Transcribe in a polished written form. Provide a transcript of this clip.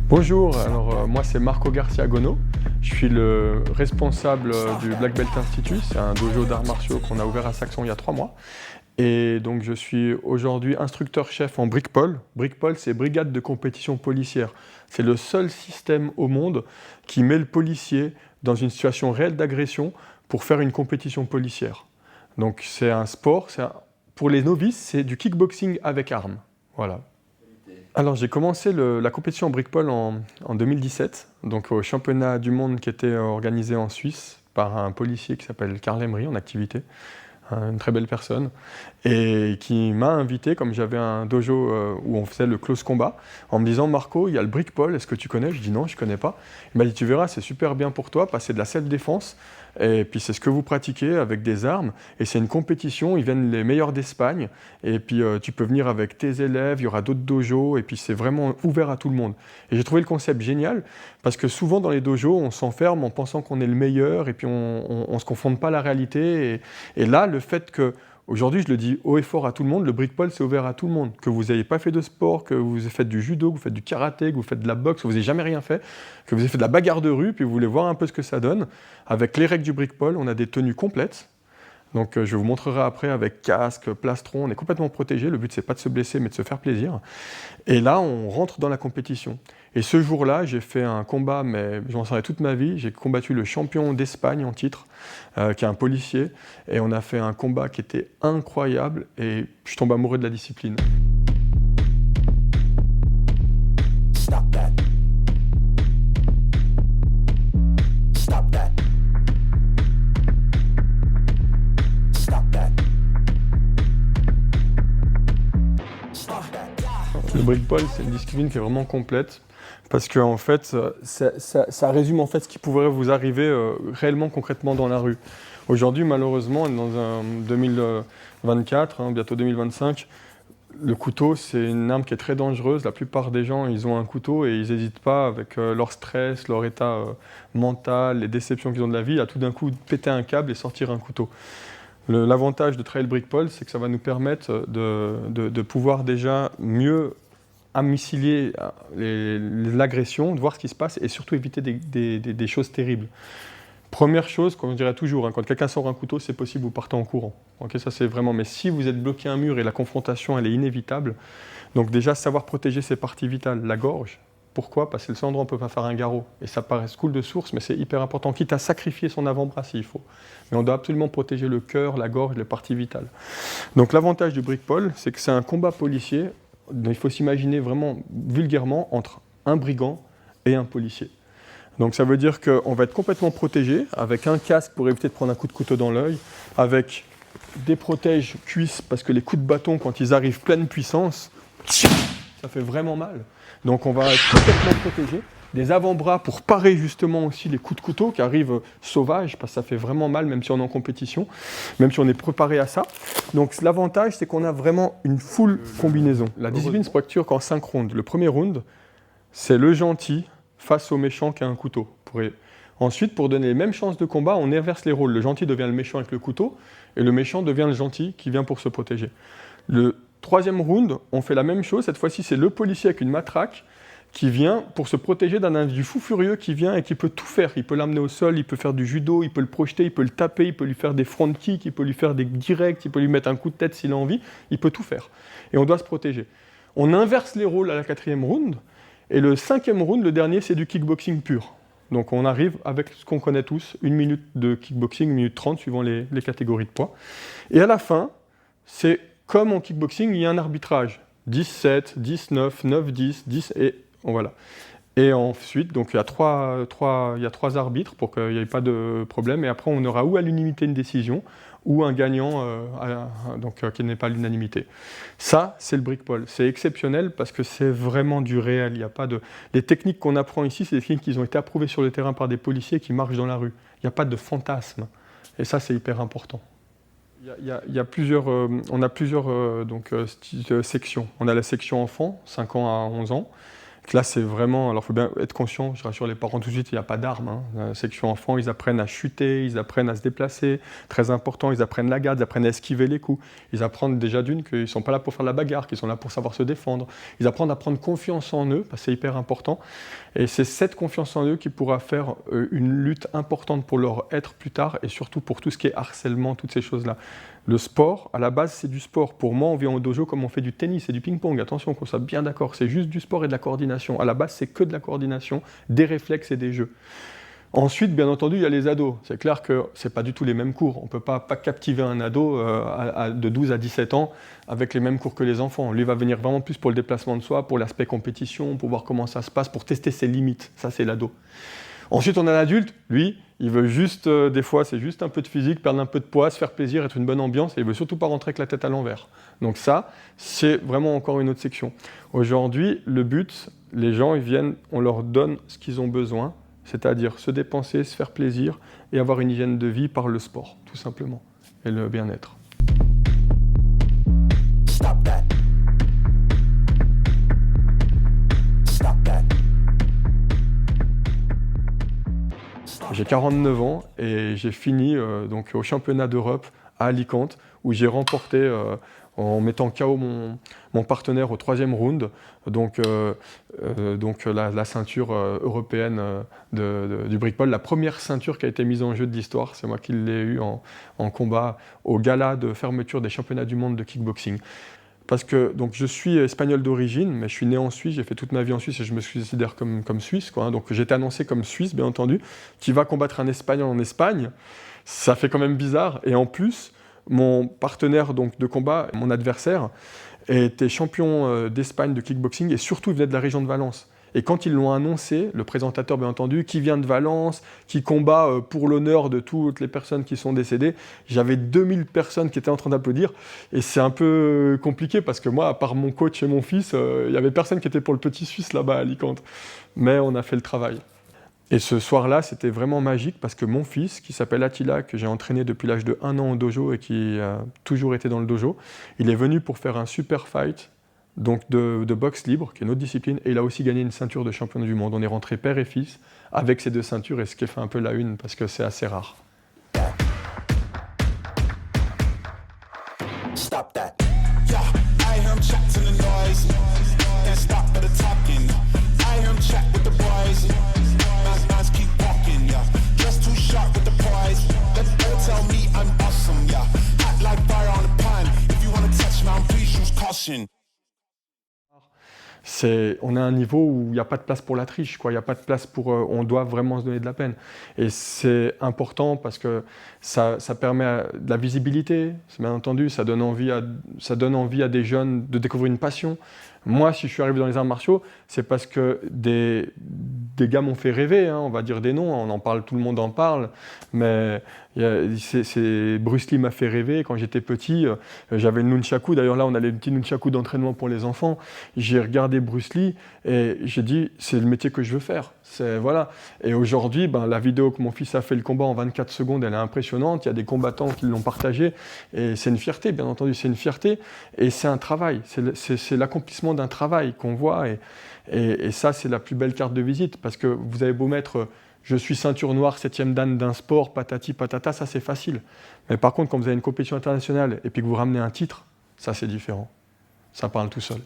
Bonjour, moi c'est Marco Garcia Gono, je suis le responsable du Black Belt Institute, c'est un dojo d'arts martiaux qu'on a ouvert à Saxon il y a 3 mois. Et donc je suis aujourd'hui instructeur-chef en BRICPOL. BRICPOL, c'est Brigade de compétition policière. C'est le seul système au monde qui met le policier dans une situation réelle d'agression pour faire une compétition policière. Donc c'est un sport, pour les novices, c'est du kickboxing avec armes. Voilà. Alors j'ai commencé la compétition en BRICPOL en 2017, donc au championnat du monde qui était organisé en Suisse par un policier qui s'appelle Karl Emery en activité, une très belle personne, et qui m'a invité, comme j'avais un dojo où on faisait le close combat, en me disant « Marco, il y a le BRICPOL, est-ce que tu connais ?» Je dis « Non, je ne connais pas ». Il m'a dit « Tu verras, c'est super bien pour toi, passer de la self-défense, et puis c'est ce que vous pratiquez avec des armes, et c'est une compétition, ils viennent les meilleurs d'Espagne, et puis tu peux venir avec tes élèves, il y aura d'autres dojos, et puis c'est vraiment ouvert à tout le monde. » Et j'ai trouvé le concept génial, parce que souvent dans les dojos, on s'enferme en pensant qu'on est le meilleur, et puis on ne se confronte pas à la réalité, et là, le fait que, aujourd'hui, je le dis haut et fort à tout le monde, le BRICPOL, c'est ouvert à tout le monde. Que vous n'ayez pas fait de sport, que vous ayez fait du judo, que vous faites du karaté, que vous faites de la boxe, que vous n'ayez jamais rien fait, que vous ayez fait de la bagarre de rue, puis vous voulez voir un peu ce que ça donne. Avec les règles du BRICPOL, on a des tenues complètes. Donc je vous montrerai après avec casque, plastron, on est complètement protégé. Le but, c'est pas de se blesser, mais de se faire plaisir. Et là, on rentre dans la compétition. Et ce jour-là, j'ai fait un combat, mais je m'en souviendrai toute ma vie. J'ai combattu le champion d'Espagne en titre, qui est un policier. Et on a fait un combat qui était incroyable. Et je tombe amoureux de la discipline. Stop that. Stop that. Stop that. Stop that. Le BRICPOL, c'est une discipline qui est vraiment complète. Parce que en fait, ça résume en fait ce qui pourrait vous arriver réellement concrètement dans la rue. Aujourd'hui, malheureusement, on est dans un 2024, bientôt 2025, le couteau, c'est une arme qui est très dangereuse. La plupart des gens, ils ont un couteau et ils n'hésitent pas, avec leur stress, leur état mental, les déceptions qu'ils ont de la vie, à tout d'un coup péter un câble et sortir un couteau. L'avantage de Trail BRICPOL, c'est que ça va nous permettre de pouvoir déjà mieux domicilier l'agression, de voir ce qui se passe et surtout éviter des choses terribles. Première chose, comme je dirais toujours, quand quelqu'un sort un couteau, c'est possible, vous partez en courant. Okay, ça c'est vraiment. Mais si vous êtes bloqué à un mur et la confrontation, elle est inévitable, donc déjà savoir protéger ses parties vitales, la gorge. Pourquoi ? Parce que le seul endroit où on ne peut pas faire un garrot. Et ça paraît cool de source, mais c'est hyper important, quitte à sacrifier son avant-bras s'il faut. Mais on doit absolument protéger le cœur, la gorge, les parties vitales. Donc l'avantage du BRICPOL, c'est que c'est un combat policier. Il faut s'imaginer vraiment vulgairement entre un brigand et un policier. Donc ça veut dire qu'on va être complètement protégé, avec un casque pour éviter de prendre un coup de couteau dans l'œil, avec des protèges cuisses, parce que les coups de bâton, quand ils arrivent pleine puissance, ça fait vraiment mal. Donc on va être complètement protégé. Des avant-bras pour parer justement aussi les coups de couteau qui arrivent sauvages, parce que ça fait vraiment mal, même si on est en compétition, même si on est préparé à ça. Donc l'avantage, c'est qu'on a vraiment une full combinaison. La discipline se structure qu'en 5 rounds. Le premier round, c'est le gentil face au méchant qui a un couteau. Ensuite, pour donner les mêmes chances de combat, on inverse les rôles. Le gentil devient le méchant avec le couteau, et le méchant devient le gentil qui vient pour se protéger. Le troisième round, on fait la même chose. Cette fois-ci, c'est le policier avec une matraque qui vient pour se protéger d'un individu fou furieux qui vient et qui peut tout faire. Il peut l'amener au sol, il peut faire du judo, il peut le projeter, il peut le taper, il peut lui faire des front kicks, il peut lui faire des directs, il peut lui mettre un coup de tête s'il a envie, il peut tout faire. Et on doit se protéger. On inverse les rôles à la 4e round, et le 5e round, le dernier, c'est du kickboxing pur. Donc on arrive avec ce qu'on connaît tous, 1 minute de kickboxing, 1 minute 30, suivant les catégories de poids. Et à la fin, c'est comme en kickboxing, il y a un arbitrage. 17, 19, 9, 10, 10, et voilà. Et ensuite, donc il y a trois arbitres pour qu'il n'y ait pas de problème. Et après, on aura ou à l'unanimité une décision, ou un gagnant qui n'est pas à l'unanimité. Ça, c'est le BRICPOL. C'est exceptionnel parce que c'est vraiment du réel. Il y a pas de... Les techniques qu'on apprend ici, c'est des techniques qui ont été approuvées sur le terrain par des policiers qui marchent dans la rue. Il n'y a pas de fantasme. Et ça, c'est hyper important. On a plusieurs sections. On a la section enfant, 5 ans à 11 ans, Là, c'est vraiment... Alors, il faut bien être conscient, je rassure les parents tout de suite, il n'y a pas d'armes. Hein. Section enfant, ils apprennent à chuter, ils apprennent à se déplacer. Très important, ils apprennent la garde, ils apprennent à esquiver les coups. Ils apprennent déjà d'une qu'ils ne sont pas là pour faire la bagarre, qu'ils sont là pour savoir se défendre. Ils apprennent à prendre confiance en eux, parce que c'est hyper important. Et c'est cette confiance en eux qui pourra faire une lutte importante pour leur être plus tard, et surtout pour tout ce qui est harcèlement, toutes ces choses-là. Le sport, à la base, c'est du sport. Pour moi, on vient au dojo comme on fait du tennis et du ping-pong. Attention, qu'on soit bien d'accord, c'est juste du sport et de la coordination. À la base, c'est que de la coordination, des réflexes et des jeux. Ensuite, bien entendu, il y a les ados. C'est clair que ce n'est pas du tout les mêmes cours. On ne peut pas captiver un ado de 12 à 17 ans avec les mêmes cours que les enfants. Lui va venir vraiment plus pour le déplacement de soi, pour l'aspect compétition, pour voir comment ça se passe, pour tester ses limites. Ça, c'est l'ado. Ensuite, on a l'adulte. Lui, il veut juste, des fois, c'est juste un peu de physique, perdre un peu de poids, se faire plaisir, être une bonne ambiance, et il ne veut surtout pas rentrer avec la tête à l'envers. Donc ça, c'est vraiment encore une autre section. Aujourd'hui, le but, les gens, ils viennent, on leur donne ce qu'ils ont besoin, c'est-à-dire se dépenser, se faire plaisir, et avoir une hygiène de vie par le sport, tout simplement, et le bien-être. Stop that. Stop that. J'ai 49 ans et j'ai fini donc, au championnat d'Europe à Alicante où j'ai remporté en mettant KO mon partenaire au 3e round, donc la ceinture européenne du brickball, la première ceinture qui a été mise en jeu de l'histoire. C'est moi qui l'ai eu en combat au gala de fermeture des championnats du monde de kickboxing. Parce que donc, je suis espagnol d'origine, mais je suis né en Suisse, j'ai fait toute ma vie en Suisse et je me considère comme Suisse, quoi, hein. Donc j'ai été annoncé comme Suisse, bien entendu, qui va combattre un Espagnol en Espagne. Ça fait quand même bizarre. Et en plus, mon partenaire donc, de combat, mon adversaire, était champion d'Espagne de kickboxing et surtout il venait de la région de Valence. Et quand ils l'ont annoncé, le présentateur bien entendu, qui vient de Valence, qui combat pour l'honneur de toutes les personnes qui sont décédées, j'avais 2000 personnes qui étaient en train d'applaudir. Et c'est un peu compliqué parce que moi, à part mon coach et mon fils, il n'y avait personne qui était pour le petit Suisse là-bas à Alicante. Mais on a fait le travail. Et ce soir-là, c'était vraiment magique parce que mon fils, qui s'appelle Attila, que j'ai entraîné depuis l'âge de 1 an au dojo et qui a toujours été dans le dojo, il est venu pour faire un super fight donc de boxe libre, qui est notre discipline, et il a aussi gagné une ceinture de champion du monde. On est rentré père et fils avec ces 2 ceintures, et ce qui fait un peu la une, parce que c'est assez rare. Stop that. Yeah, I hear him chat to the noise. Can't stop for the talking. I hear him chat with the boys. Nice keep walking, yeah. Just too sharp with the prize. Let tell me I'm awesome, yeah. Hot like fire on the pan. If you wanna touch me, please use caution. On est à un niveau où il n'y a pas de place pour la triche, quoi. Il n'y a pas de place pour... on doit vraiment se donner de la peine. Et c'est important parce que ça permet de la visibilité, bien entendu, ça donne envie à des jeunes de découvrir une passion. Moi, si je suis arrivé dans les arts martiaux, c'est parce que des gars m'ont fait rêver, hein, on va dire des noms, on en parle, tout le monde en parle, mais Bruce Lee m'a fait rêver. Quand j'étais petit, j'avais le nunchaku, d'ailleurs là on a les petits nunchaku d'entraînement pour les enfants, j'ai regardé Bruce Lee et j'ai dit c'est le métier que je veux faire. Voilà. Et aujourd'hui, la vidéo que mon fils a fait le combat en 24 secondes, elle est impressionnante, il y a des combattants qui l'ont partagé et c'est une fierté, bien entendu, c'est une fierté et c'est un travail, c'est l'accomplissement d'un travail qu'on voit et ça c'est la plus belle carte de visite parce que vous avez beau mettre je suis ceinture noire 7e dan d'un sport, patati patata, ça c'est facile. Mais par contre quand vous avez une compétition internationale et puis que vous ramenez un titre, ça c'est différent, ça parle tout seul.